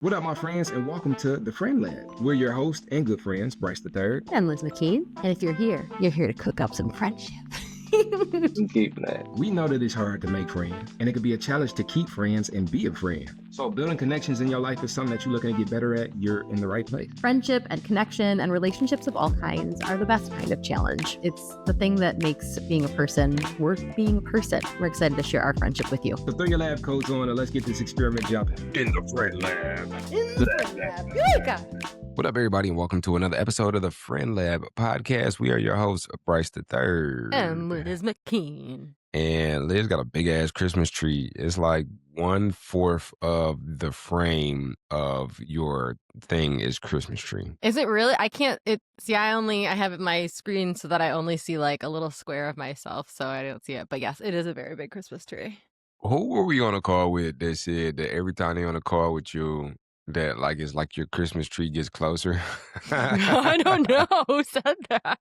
What up, my friends, and welcome to the Friend Lab. We're your host and good friends, Bryce the Third. And Liz McKean. And if you're here to cook up some friendship. Keep that. We know that it's hard to make friends, and it can be a challenge to keep friends and be a friend. So building connections in your life is something that you're looking to get better at. You're in the right place. Friendship and connection and relationships of all kinds are the best kind of challenge. It's the thing that makes being a person worth being a person. We're excited to share our friendship with you. So throw your lab coats on and let's get this experiment jumping. In the Friend Lab. What up, everybody, and welcome to another episode of the Friend Lab podcast. We are your hosts, Bryce the Third. And Liz McKean. And Liz got a big ass Christmas tree. It's like 1/4 of the frame of your thing is Christmas tree. Is it really? I can't. I have my screen so that I only see like a little square of myself, so I don't see it. But yes, it is a very big Christmas tree. Who were we on a call with that said that every time they on a call with you, that like it's like your Christmas tree gets closer? I don't know who said that.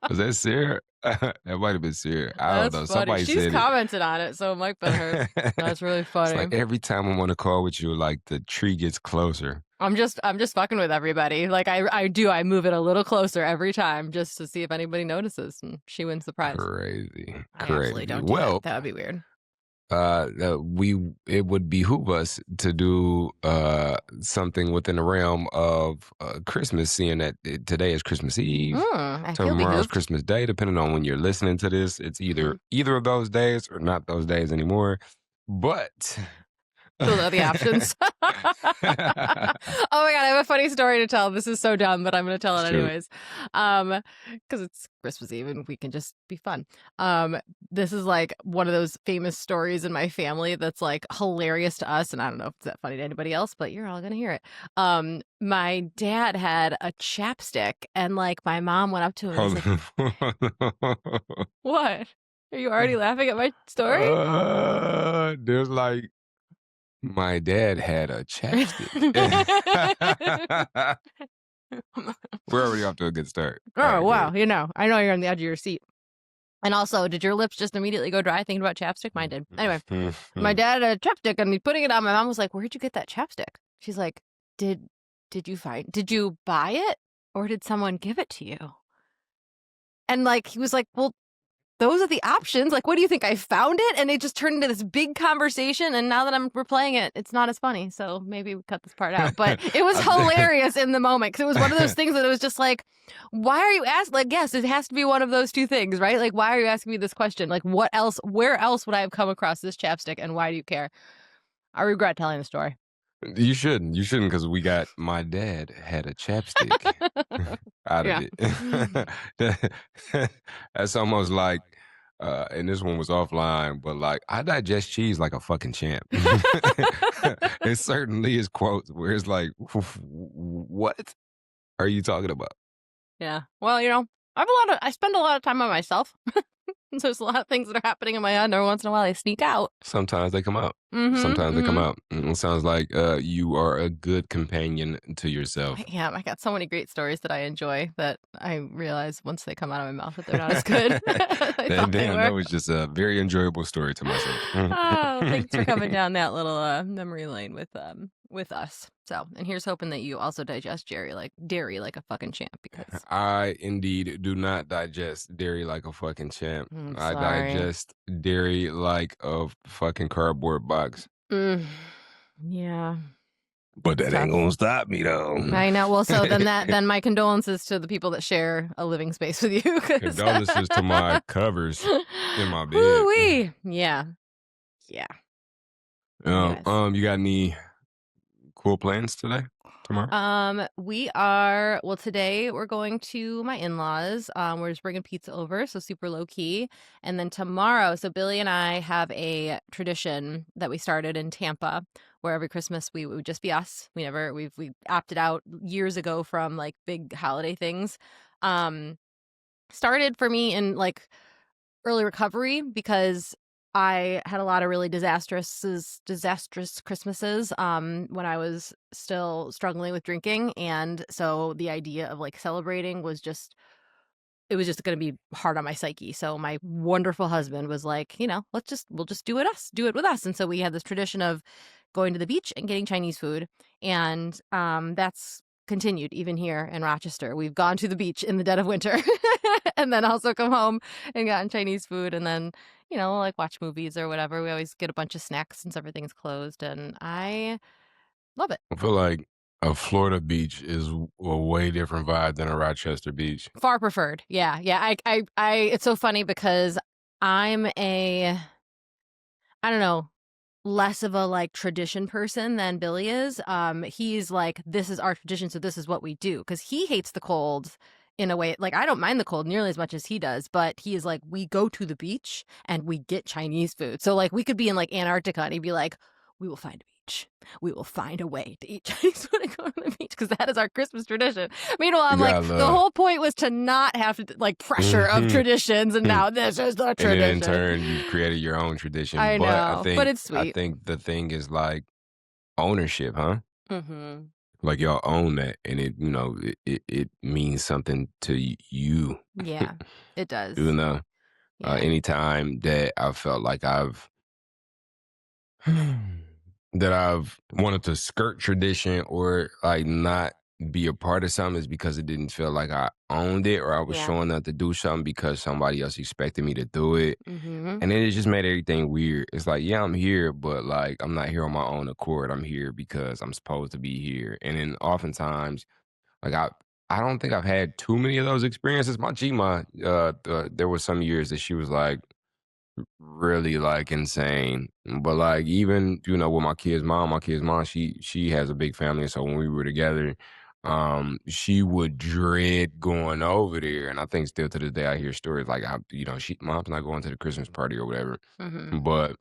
Was that Sarah? That might have been Sarah. I don't know. Funny. Somebody She's said commented on it, so it might be her. That's really funny. It's like every time I'm on a call with you, like the tree gets closer. I'm just fucking with everybody. Like I move it a little closer every time just to see if anybody notices, and she wins the prize. Crazy. I absolutely don't do that. That would be weird. It would behoove us to do something within the realm of Christmas, seeing that today is Christmas Eve. Tomorrow's Christmas Day, depending on when you're listening to this. It's either of those days or not those days anymore. But those are the options. Oh my God, I have a funny story to tell. This is so dumb, but I'm going to tell it anyways. Because it's Christmas Eve and we can just be fun. This is like one of those famous stories in my family that's like hilarious to us. And I don't know if it's that funny to anybody else, but you're all going to hear it. My dad had a chapstick and like my mom went up to him and was like, what? Are you already laughing at my story? There's like, my dad had a chapstick. We're already off to a good start. Oh, right, wow. Good. I know you're on the edge of your seat. And also, did your lips just immediately go dry thinking about chapstick? Mine did. Anyway, my dad had a chapstick and he's putting it on. My mom was like, where'd you get that chapstick? She's like, did you buy it or did someone give it to you? And like, he was like, well, those are the options. Like, what do you think? I found it and it just turned into this big conversation. And now that I'm replaying it, it's not as funny. So maybe we cut this part out. But it was hilarious in the moment because it was one of those things that it was just like, why are you asking? Like, yes, it has to be one of those two things, right? Like, why are you asking me this question? Like, what else? Where else would I have come across this chapstick? And why do you care? I regret telling the story. You shouldn't, because we got my dad had a chapstick out of it. That's almost like, and this one was offline, but like, I digest cheese like a fucking champ. It certainly is quotes where it's like, what are you talking about? Yeah. Well, I spend a lot of time on myself. So there's a lot of things that are happening in my head, and every once in a while they sneak out. Sometimes they come out. Sometimes they come out. It sounds like you are a good companion to yourself. Yeah, I got so many great stories that I enjoy that I realize once they come out of my mouth that they're not as good. That was just a very enjoyable story to myself. Oh, thanks for coming down that little memory lane with us. So, and here's hoping that you also digest dairy like a fucking champ, because I indeed do not digest dairy like a fucking champ. I sorry. digest dairy like a fucking cardboard box. Yeah. But that ain't gonna stop me though. I know. Well, so then my condolences to the people that share a living space with you. Condolences to my covers in my bed. Woo-wee. Yeah. You got any cool plans today? Tomorrow? Today we're going to my in-laws. We're just bringing pizza over, so super low key. And then tomorrow, so Billy and I have a tradition that we started in Tampa, where every Christmas it would just be us. We opted out years ago from like big holiday things. Started for me in like early recovery because I had a lot of really disastrous Christmases when I was still struggling with drinking. And so the idea of like celebrating was just going to be hard on my psyche. So my wonderful husband was like, we'll just do it with us. And so we had this tradition of going to the beach and getting Chinese food. And that's continued even here in Rochester. We've gone to the beach in the dead of winter and then also come home and gotten Chinese food, and then, like watch movies or whatever. We always get a bunch of snacks since everything's closed, and I love it. I feel like a Florida beach is a way different vibe than a Rochester beach. Far preferred. Yeah. It's so funny because I'm I don't know, less of a like tradition person than Billy is. He's like, this is our tradition, so this is what we do. Because he hates the cold in a way. Like, I don't mind the cold nearly as much as he does, but he is like, we go to the beach and we get Chinese food. So like, we could be in like Antarctica and he'd be like, we will find a beach. We will find a way to eat Chinese food and go to the beach, because that is our Christmas tradition. Meanwhile, I'm like, the whole point was to not have like pressure of traditions, and now this is the tradition. And then in turn, you've created your own tradition. I know, but it's sweet. I think the thing is like ownership, huh? Mm-hmm. Like y'all own that, and it means something to you. Yeah, it does. Yeah. Anytime that I felt like I've wanted to skirt tradition or like not be a part of something, is because it didn't feel like I owned it, or I was showing up to do something because somebody else expected me to do it. Mm-hmm. And then it just made everything weird. It's like, yeah, I'm here, but like, I'm not here on my own accord. I'm here because I'm supposed to be here. And then oftentimes, like I don't think I've had too many of those experiences. My Gma, there were some years that she was like really like insane. But like, even, with my kid's mom, she has a big family. So when we were together, she would dread going over there. And I think still to this day I hear stories like, mom's not going to the Christmas party or whatever. Mm-hmm. But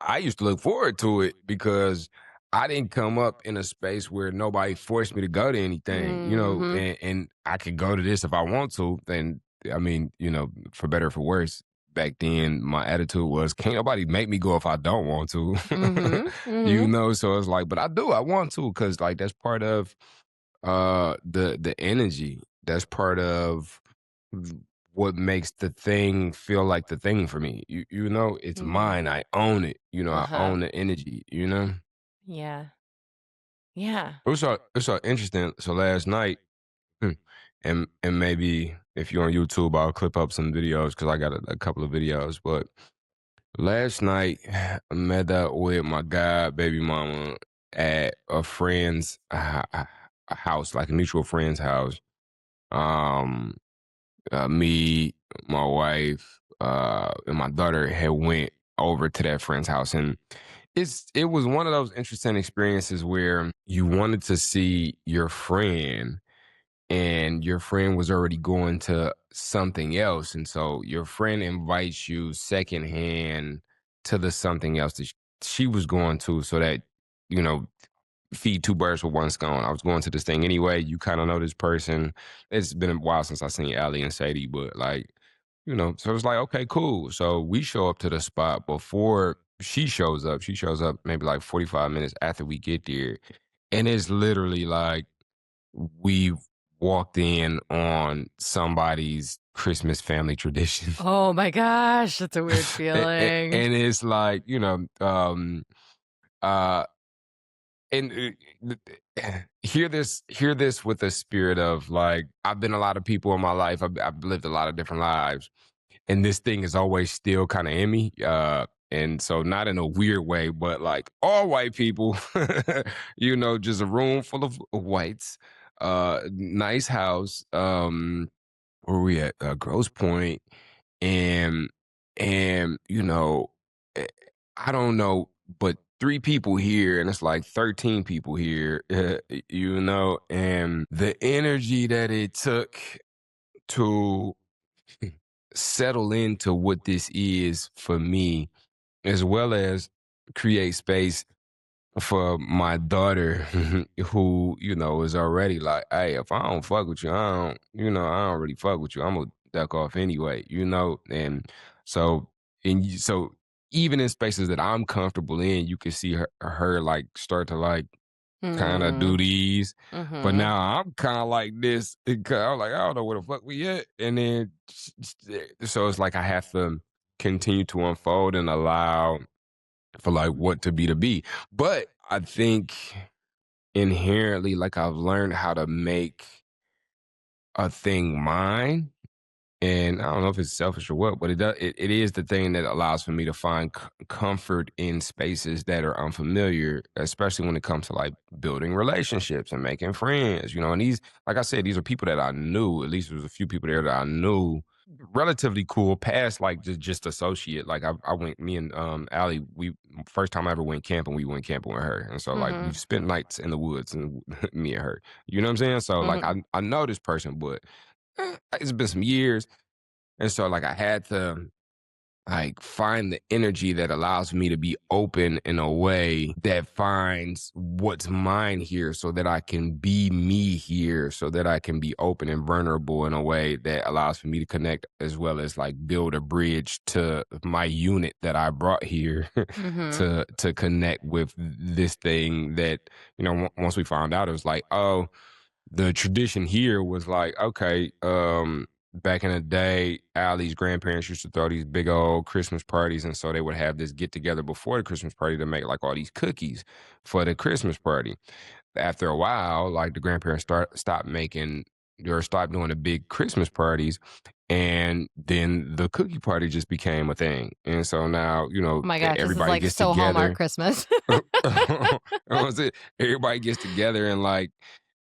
I used to look forward to it because I didn't come up in a space where nobody forced me to go to anything, and I could go to this if I want to. Then, I mean, for better or for worse, back then my attitude was, can't nobody make me go if I don't want to. Mm-hmm. So it's like, but I want to, because like that's part of the energy. That's part of what makes the thing feel like the thing for me. It's mine. I own it. I own the energy, Yeah. It was so interesting. So last night, and maybe if you're on YouTube, I'll clip up some videos because I got a couple of videos. But last night, I met up with my baby mama at a friend's a house, like a mutual friend's house. Me, my wife, and my daughter had went over to that friend's house, and it was one of those interesting experiences where you wanted to see your friend, and your friend was already going to something else, and so your friend invites you secondhand to the something else that she was going to, so that you know feed two birds with one stone. I was going to this thing anyway. You kind of know this person. It's been a while since I seen Allie and Sadie, but like, so it's like, okay, cool. So we show up to the spot before she shows up. She shows up maybe like 45 minutes after we get there. And it's literally like we walked in on somebody's Christmas family tradition. Oh my gosh, that's a weird feeling. And it's like, and hear this with the spirit of like, I've been a lot of people in my life. I've lived a lot of different lives, and this thing is always still kind of in me. And so not in a weird way, but like all white people, just a room full of whites, nice house, where we at, Grosse Point, and eh, I don't know, but 3 people here, and it's like 13 people here, and the energy that it took to settle into what this is for me, as well as create space for my daughter, who, is already like, hey, if I don't fuck with you, I don't really fuck with you. I'm gonna duck off anyway, and so, so even in spaces that I'm comfortable in, you can see her like start to like kind of do these, but now I'm kind of like this. I'm like, I don't know where the fuck we at, and then so it's like I have to continue to unfold and allow for like what to be. But I think inherently, like I've learned how to make a thing mine. And I don't know if it's selfish or what, but it is the thing that allows for me to find comfort in spaces that are unfamiliar, especially when it comes to like building relationships and making friends, And these, like I said, these are people that I knew. At least there was a few people there that I knew relatively cool, past like just associate. Like I went, me and Allie, we first time I ever went camping, we went camping with her, and so like we've spent nights in the woods, and me and her. You know what I'm saying? So like I know this person, but it's been some years. And so like I had to like find the energy that allows me to be open in a way that finds what's mine here so that I can be me here, so that I can be open and vulnerable in a way that allows for me to connect, as well as like build a bridge to my unit that I brought here to connect with this thing that, once we found out, it was like, oh, the tradition here was like, okay, back in the day, Allie's grandparents used to throw these big old Christmas parties. And so they would have this get together before the Christmas party to make like all these cookies for the Christmas party. After a while, like the grandparents stopped making or stopped doing the big Christmas parties. And then the cookie party just became a thing. And so now, Oh my gosh, this is everybody like gets so together. Hallmark Christmas. That was it. Everybody gets together and like,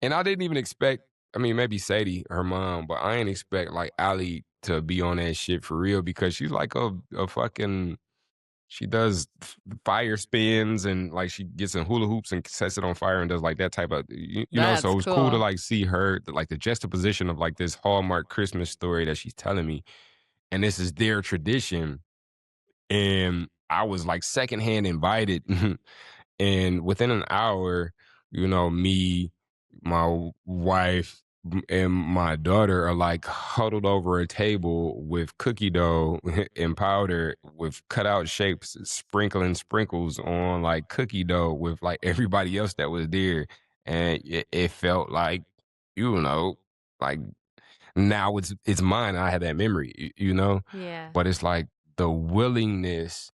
and I didn't even expect, I mean, maybe Sadie, her mom, but I didn't expect like Allie to be on that shit for real, because she's like a fucking, she does fire spins and like she gets in hula hoops and sets it on fire and does like that type of, That's so it was cool to cool. like see her, like the juxtaposition of like this Hallmark Christmas story that she's telling me. And this is their tradition. And I was like secondhand invited. And within an hour, me, my wife, and my daughter are like huddled over a table with cookie dough and powder with cutout shapes, sprinkling sprinkles on like cookie dough with like everybody else that was there. And it felt like, like now it's mine. I had that memory. Yeah. But it's like the willingness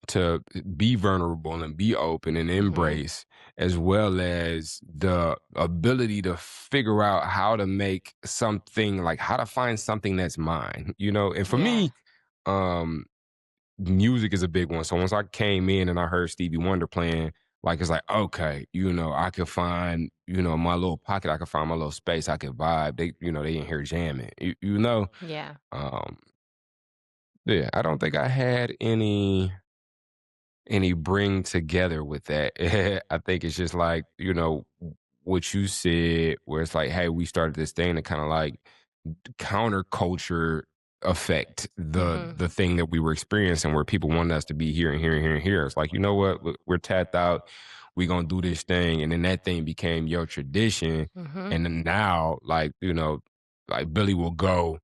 to be vulnerable and be open and embrace, as well as the ability to figure out how to make something, like how to find something that's mine, And for me, music is a big one. So once I came in and I heard Stevie Wonder playing, like it's like, okay, I could find, my little pocket, I could find my little space, I could vibe. They, they in here jamming, Yeah. Yeah, I don't think I had any bring together with that. I think it's just like, what you said, where it's like, hey, we started this thing to kind of like counterculture affect the thing that we were experiencing, where people wanted us to be here and here and here and here. It's like, you know what, we're tapped out, we're gonna do this thing. And then that thing became your tradition. And then now, like, like Billy will go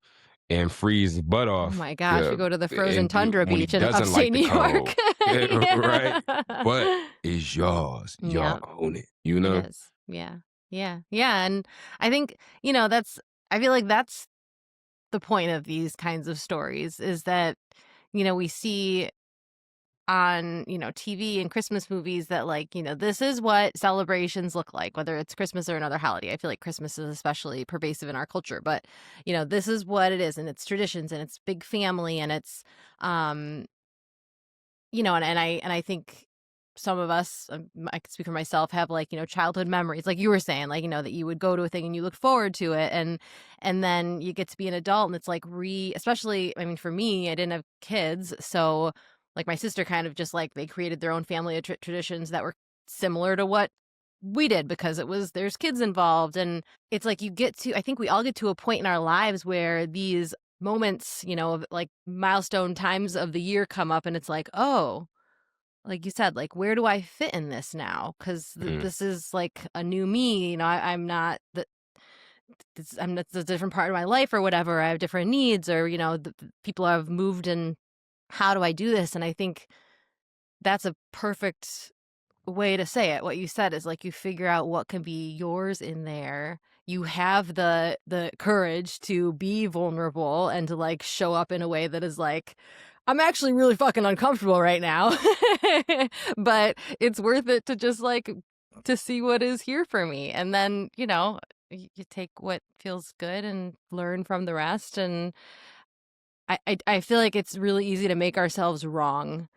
and freeze his butt Oh off. my gosh, we go to the frozen and tundra when he beach in doesn't upstate like the New York. cold. Right? But it's yours. Yeah. Y'all own it, It is. Yeah. Yeah. Yeah. And I think, I feel like that's the point of these kinds of stories, is that, we see on, TV and Christmas movies that like, this is what celebrations look like, whether it's Christmas or another holiday. I feel like Christmas is especially pervasive in our culture, but, this is what it is, and it's traditions, and it's big family, and it's, and I think some of us, I can speak for myself, have like, childhood memories, like you were saying, like, that you would go to a thing and you look forward to it. And then you get to be an adult and it's like especially, I mean, for me, I didn't have kids. So like my sister kind of just like, they created their own family traditions that were similar to what we did, because there's kids involved. And it's like, I think we all get to a point in our lives where these moments, of like milestone times of the year come up, and it's like, oh, like you said, like, where do I fit in this now? Because this is like a new me. I'm not it's a different part of my life or whatever. I have different needs, or the people have moved, and how do I do this? And I think that's a perfect way to say it. What you said is like, you figure out what can be yours in there. You have the courage to be vulnerable and to like show up in a way that is like, I'm actually really fucking uncomfortable right now, but it's worth it to just like to see what is here for me. And then, you know, you take what feels good and learn from the rest. And I feel like it's really easy to make ourselves wrong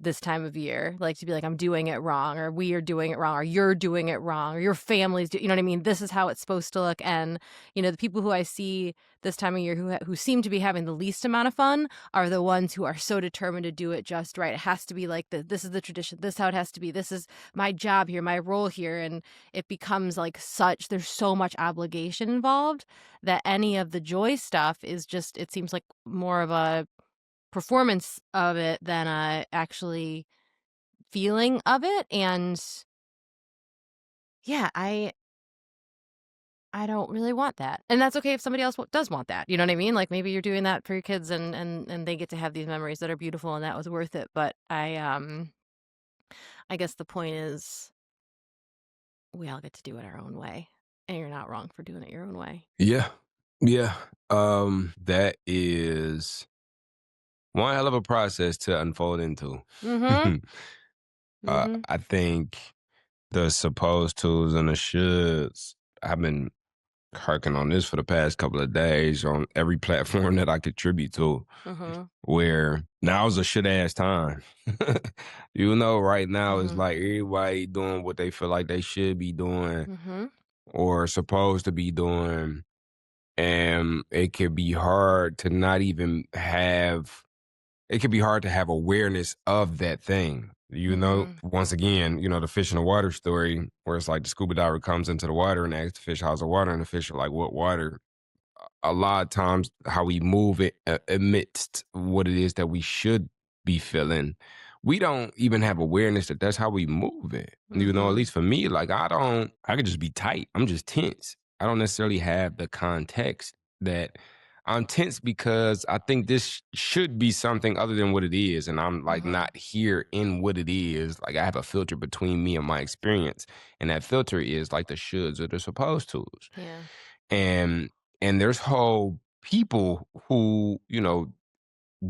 this time of year, like to be like, I'm doing it wrong, or we are doing it wrong, or you're doing it wrong, or your family's you know what I mean? This is how it's supposed to look. And, you know, the people who I see this time of year who seem to be having the least amount of fun are the ones who are so determined to do it just right. It has to be like this is the tradition. This is how it has to be. This is my job here, my role here. And it becomes like there's so much obligation involved that any of the joy stuff is just, it seems like more of a performance of it than a actually feeling of it. And yeah, I don't really want that. And that's okay if somebody else does want that. You know what I mean? Like maybe you're doing that for your kids and they get to have these memories that are beautiful and that was worth it. But I guess the point is we all get to do it our own way. And you're not wrong for doing it your own way. Yeah. Yeah. That is one hell of a process to unfold into. Mm-hmm. Mm-hmm. I think the supposed tos and the shoulds, I've been harking on this for the past couple of days on every platform that I contribute to, Mm-hmm. where now's a shit ass time. You know, right now it's Mm-hmm. like everybody doing what they feel like they should be doing Mm-hmm. or supposed to be doing. And it could be hard to not even have, it could be hard to have awareness of that thing. You know, Mm-hmm. once again, you know, the fish in the water story where it's like the scuba diver comes into the water and asks the fish, how's the water? And the fish are like, what water? A lot of times how we move it amidst what it is that we should be feeling, we don't even have awareness that that's how we move it. You know, at least for me, like I could just be tight. I'm just tense. I don't necessarily have the context that I'm tense because I think this should be something other than what it is. And I'm like Mm-hmm. not here in what it is. Like I have a filter between me and my experience. And that filter is like the shoulds or the supposed tos. Yeah. And there's whole people who, you know,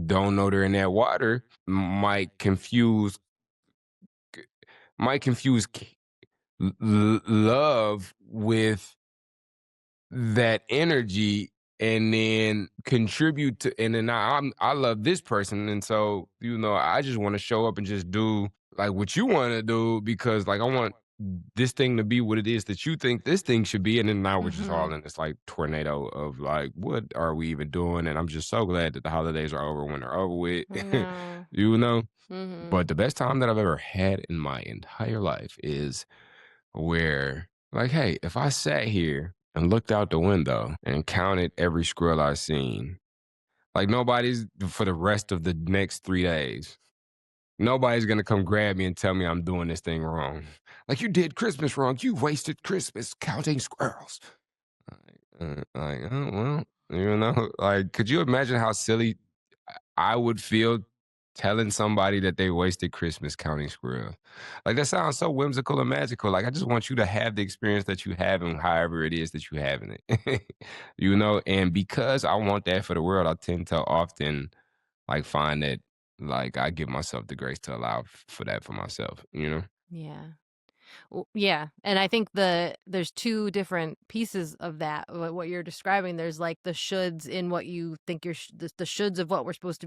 don't know they're in that water might confuse love with that energy and then contribute to, and then I love this person, and so you know I just want to show up and just do like what you want to do because like I want this thing to be what it is that you think this thing should be, and then now we're just all in this like tornado of like what are we even doing? And I'm just so glad that the holidays are over when they're over with. I know. You know, Mm-hmm. but the best time that I've ever had in my entire life is where, like, hey, if I sat here and looked out the window and counted every squirrel I seen, like nobody's for the rest of the next 3 days, nobody's gonna come grab me and tell me I'm doing this thing wrong. Like you did Christmas wrong. You wasted Christmas counting squirrels. Oh, well, you know, like, could you imagine how silly I would feel telling somebody that they wasted Christmas counting squirrels? Like, that sounds so whimsical and magical. Like, I just want you to have the experience that you have and however it is that you having it, you know? And because I want that for the world, I tend to often like find that like I give myself the grace to allow for that for myself, you know? Yeah. Yeah, and I think there's two different pieces of that. What you're describing, there's like the shoulds in what you think the shoulds of what we're supposed to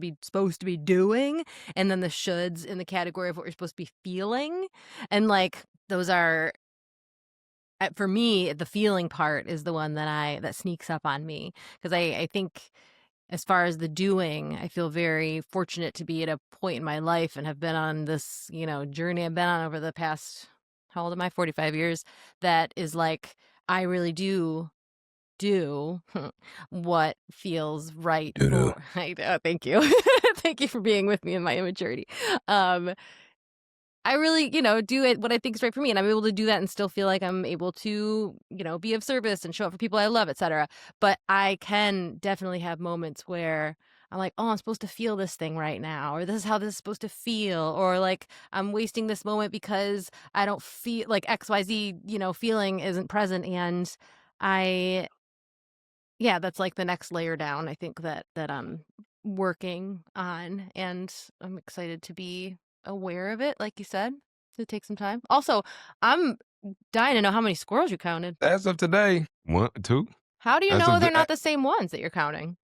be doing, and then the shoulds in the category of what you're supposed to be feeling, and like those are for me the feeling part is the one that sneaks up on me because I think as far as the doing, I feel very fortunate to be at a point in my life and have been on this, you know, journey I've been on over the past, how old am I? 45 years. That is like, I really do what feels right Doo-doo. for, thank you. Thank you for being with me in my immaturity. I really, you know, do it what I think is right for me. And I'm able to do that and still feel like I'm able to, you know, be of service and show up for people I love, etc. But I can definitely have moments where I'm like, oh, I'm supposed to feel this thing right now, or this is how this is supposed to feel, or like I'm wasting this moment because I don't feel like XYZ, you know, feeling isn't present. And yeah, that's like the next layer down. I think that working on, and I'm excited to be aware of it, like you said, to take some time. Also, I'm dying to know how many squirrels you counted. As of today, 1, 2. How do you As know of they're the, not the same ones that you're counting?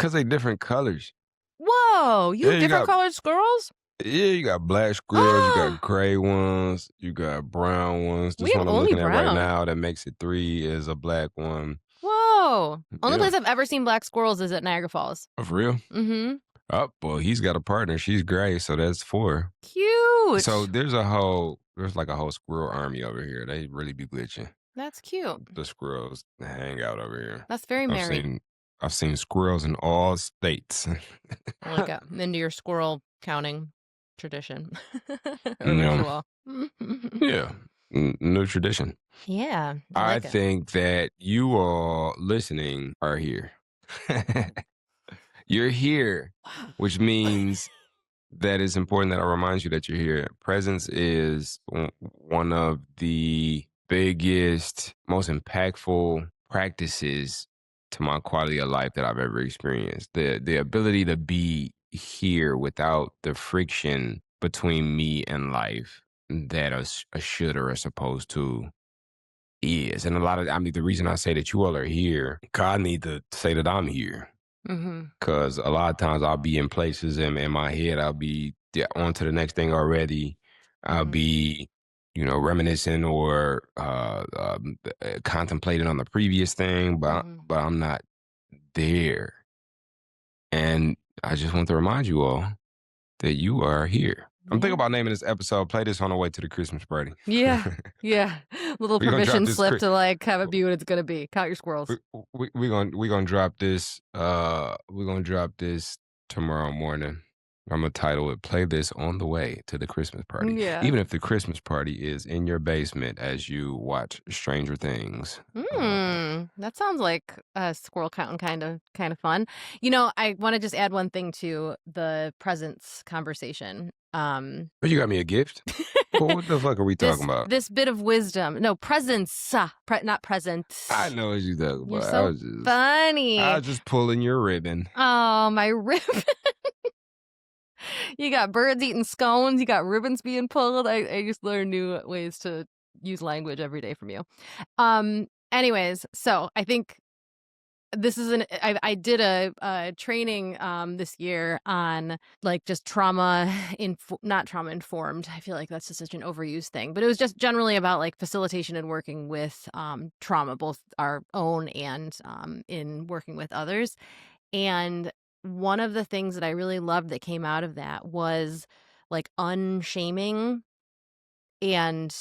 because they different colors. Whoa, you Yeah, have you different got colored squirrels? yeah, you got black squirrels, you got gray ones, you got brown ones. We This have one I'm only looking at right brown. now that makes it 3 is a black one. Whoa. Only Yeah. place I've ever seen black squirrels is at Niagara Falls. Oh, for real? Mm-hmm. Oh, well, he's got a partner. She's gray, so that's 4. Cute. So there's like a whole squirrel army over here. They really be glitching. That's cute. The squirrels hang out over here. That's very merry. I've seen squirrels in all states. I like it. Into your squirrel counting tradition or Yeah. ritual. Yeah. New tradition. Yeah. I like it. think that you all listening are here. You're here, which means that it's important that I remind you that you're here. Presence is one of the biggest, most impactful practices to my quality of life that I've ever experienced. The ability to be here without the friction between me and life that a should or a supposed to is. And the reason I say that you all are here, God need to say that I'm here. Because a lot of times I'll be in places in my head, I'll be on to the next thing already. I'll be, reminiscing or contemplating on the previous thing, but I'm not there. And I just want to remind you all that you are here. I'm thinking about naming this episode, Play This on the Way to the Christmas Party. Yeah. Yeah. Little We gonna drop permission this slip to have it be what it's going to be. Count your squirrels. We're gonna drop this. We're gonna drop this tomorrow morning. I'm gonna title it "Play This on the Way to the Christmas Party." Yeah. Even if the Christmas party is in your basement as you watch Stranger Things. That sounds like a squirrel counting kind of fun. I want to just add one thing to the presents conversation. Oh, you got me a gift? Well, what the fuck are we talking about? This bit of wisdom. No, presents. Not presents. I know what you talking about. You're so funny. I was just pulling your ribbon. Oh, my ribbon. You got birds eating scones. You got ribbons being pulled. I just learn new ways to use language every day from you. Anyways, so I think this is I did a training this year on just not trauma informed. I feel like that's just such an overused thing, but it was just generally about facilitation and working with trauma, both our own and in working with others. And one of the things that I really loved that came out of that was unshaming and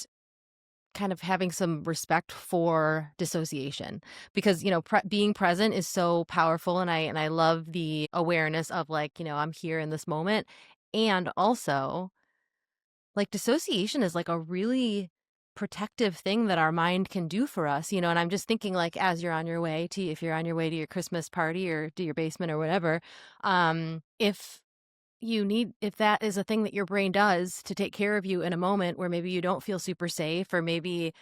kind of having some respect for dissociation, because being present is so powerful, and I love the awareness of I'm here in this moment. And also dissociation is a really protective thing that our mind can do for us, and I'm just thinking as you're on your way if you're on your way to your Christmas party or to your basement or whatever, if that is a thing that your brain does to take care of you in a moment where maybe you don't feel super safe, or maybe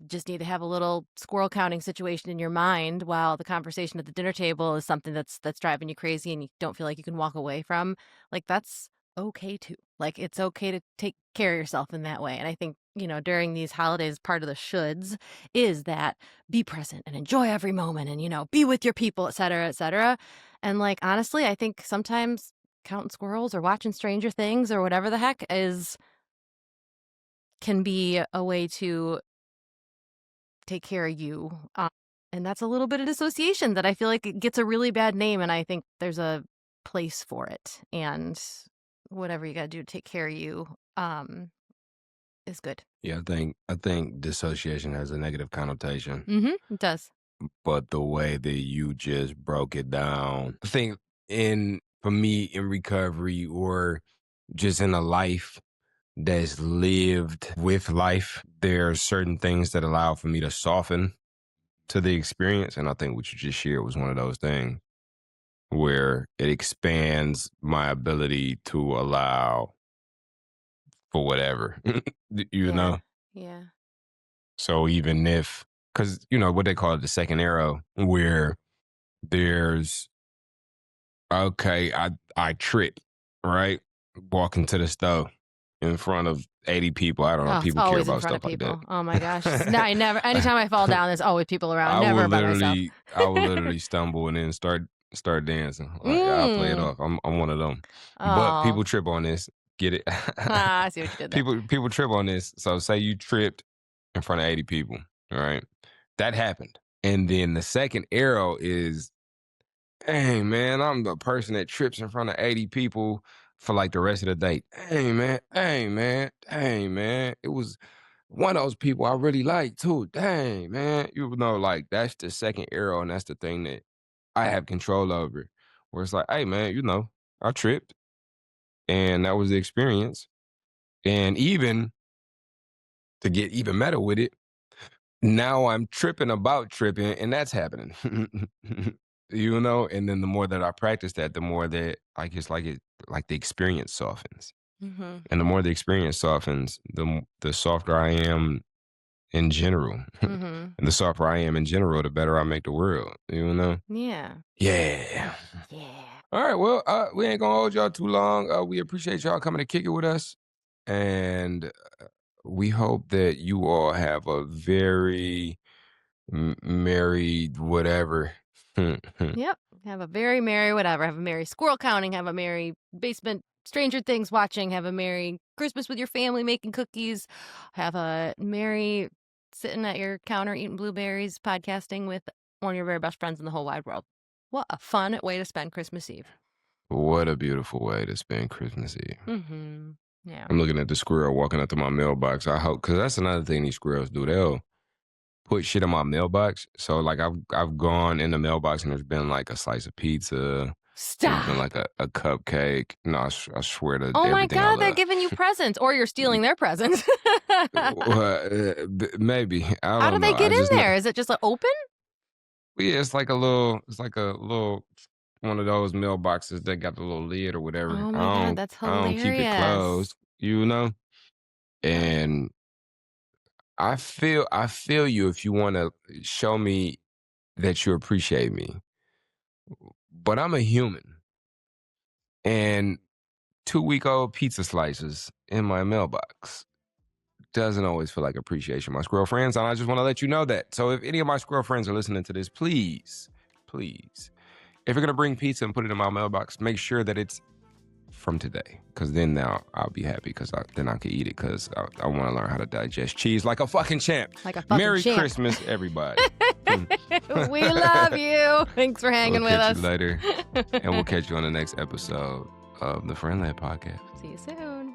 just need to have a little squirrel counting situation in your mind while the conversation at the dinner table is something that's driving you crazy and you don't feel like you can walk away from, that's okay too. It's okay to take care of yourself in that way. And I think, during these holidays, part of the shoulds is that be present and enjoy every moment and, be with your people, et cetera, et cetera. And honestly, I think sometimes counting squirrels or watching Stranger Things or whatever the heck can be a way to take care of you. And that's a little bit of dissociation that I feel like it gets a really bad name, and I think there's a place for it. And whatever you got to do to take care of you is good. Yeah, I think dissociation has a negative connotation. It does. But the way that you just broke it down, I think for me in recovery or just in a life that's lived with life, there are certain things that allow for me to soften to the experience. And I think what you just shared was one of those things where it expands my ability to allow for whatever, you know? Yeah. So even if, because, what they call it, the second arrow, where there's Okay, I tripped, right? Walking to the store in front of 80 people. I don't know. Oh, it's People care always in about front of stuff like that. people. Oh my gosh. No, I never. Anytime I fall down, there's always people around. Never by myself. I will literally stumble and then start dancing. I'll play it off. I'm one of them. But Oh, people trip on this. Get it? I see what you did there. People trip on this. So say you tripped in front of 80 people, all right? That happened. And then the second arrow is, hey man, I'm the person that trips in front of 80 people for like the rest of the day. Hey man, hey man, hey man. It was one of those people I really like too. Dang, man. You know, like that's the second arrow, and that's the thing that I have control over. Where it's like, hey, man, you know, I tripped, and that was the experience. And even to get even better with it, now I'm tripping about tripping, and that's happening. You know, and then the more that I practice that, the more that like the experience softens. Mm-hmm. And the more the experience softens, the softer I am in general. Mm-hmm. And the softer I am in general, the better I make the world. You know? Yeah. Yeah. Yeah. All right. Well, we ain't gonna hold y'all too long. We appreciate y'all coming to kick it with us. And we hope that you all have a very merry whatever. Yep. Have a very merry whatever. Have a merry squirrel counting. Have a merry basement Stranger Things watching. Have a merry Christmas with your family making cookies. Have a merry sitting at your counter eating blueberries, podcasting with one of your very best friends in the whole wide world. What a fun way to spend Christmas Eve. What a beautiful way to spend Christmas Eve. Mm-hmm. Yeah. I'm looking at the squirrel walking up to my mailbox. I hope, because that's another thing these squirrels do. They'll put shit in my mailbox. So like I've gone in the mailbox and there's been like a slice of pizza. There's been Stop. like a cupcake. No, I swear to Oh my everything I God, love. they're giving you presents, or you're stealing their presents. Maybe. I don't know. How do they get in there? Is it just like open? Yeah, it's like a little one of those mailboxes that got the little lid or whatever. Oh my God, that's I don't keep it hilarious. closed, you know? And I feel you if you want to show me that you appreciate me. But I'm a human. And 2-week-old pizza slices in my mailbox doesn't always feel like appreciation, my squirrel friends. And I just want to let you know that. So if any of my squirrel friends are listening to this, please, if you're going to bring pizza and put it in my mailbox, make sure that it's from today. Because then now I'll be happy because then I can eat it because I want to learn how to digest cheese like a fucking champ. Like a fucking Merry champ. Christmas, everybody. We love you. Thanks for hanging We'll with catch us. you later. And we'll catch you on the next episode of the Friend Lab Podcast. See you soon.